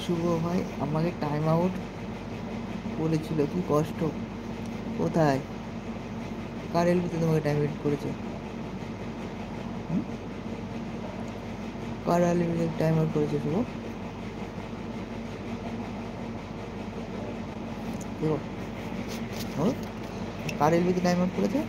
শুভ ভাই আমাকে time out বলেছিল, কি কষ্ট। কোথায়? কার এলবিতে তোমাকে টাইম আউট করেছে? কার এলবিতে টাইম আউট করেছে শুভ? দেখো, কার এলবিতে টাইম আউট করেছে?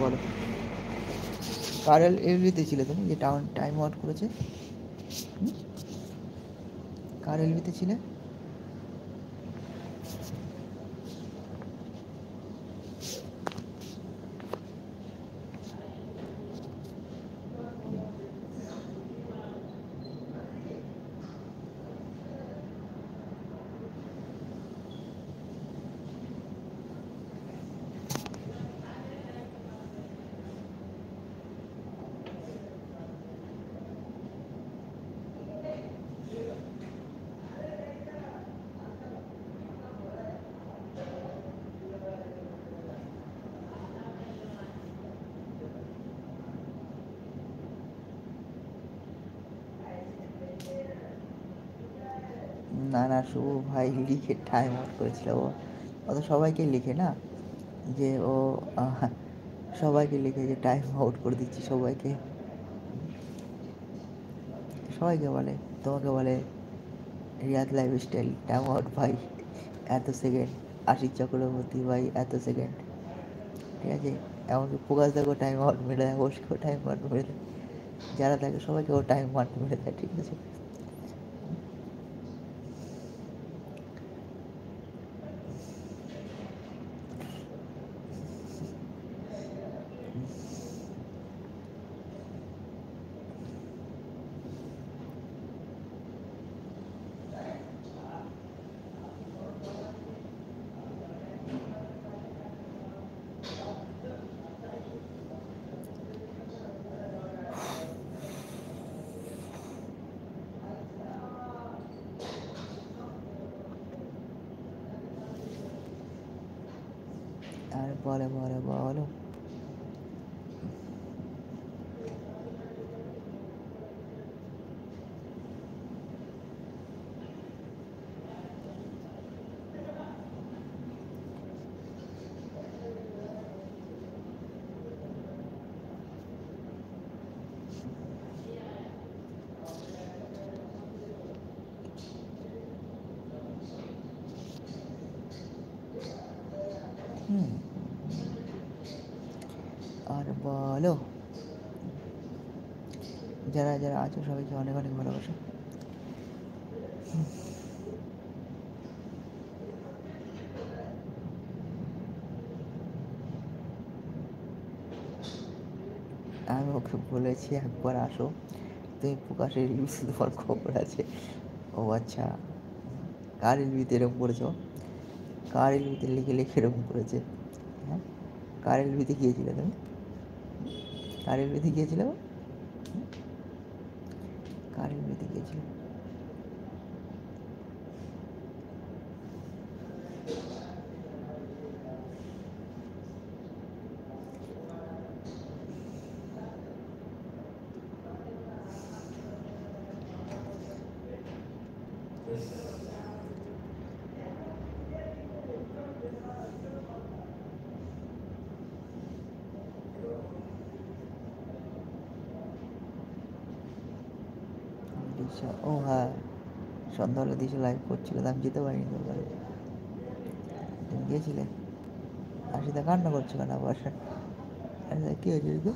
বলো, কার এলবিতে ছিলে তুমি যে টাইম আউট করেছে? কার এলবিতে ছিলে? না না, শুভ ভাই লিখে টাইম আউট করেছিল ও। ও তো সবাইকে লিখে না যে ও সবাইকে লিখে যে টাইম আউট করে দিচ্ছি সবাইকে। সবাইকে বলে, তোমাকে বলে রিয়াদ লাইফস্টাইল টাইম আউট ভাই এত সেকেন্ড, আশিক চক্রবর্তী ভাই এত সেকেন্ড, ঠিক আছে। এমনকি প্রকাশ দেখো টাইম আউট মেরে দেয়, ঘোষকেও টাইম আউট মেরে দেয়, যারা থাকে সবাইকে ও টাইম আউট মেরে দেয়, ঠিক আছে। আর বলে বলে বলো, আর বলো, যারা যারা আছো সবাইকে অনেক অনেক ভালোবাসো। আমি ওকে বলেছি একবার আসো, তুমি প্রকাশের রিলস তোমার খবর আছে। ও আচ্ছা, কার এলবিতে এরকম করেছো? কার এলবিতে লিখে লিখে এরকম করেছে? হ্যাঁ, কার এলবিতে গিয়েছিলে তুমি? কার এলবিতে গিয়েছিলে? কার এলবিতে গিয়েছিলে? দিশা, ও হ্যাঁ, সন্ধ্যাবেলা দিশা লাইভ করছিল, আমি যেতে পারিনি তোর বাড়ি। তুমি গিয়েছিলে? আশিতা কান্না করছো কেন আবার? আরে কী হয়েছে তো?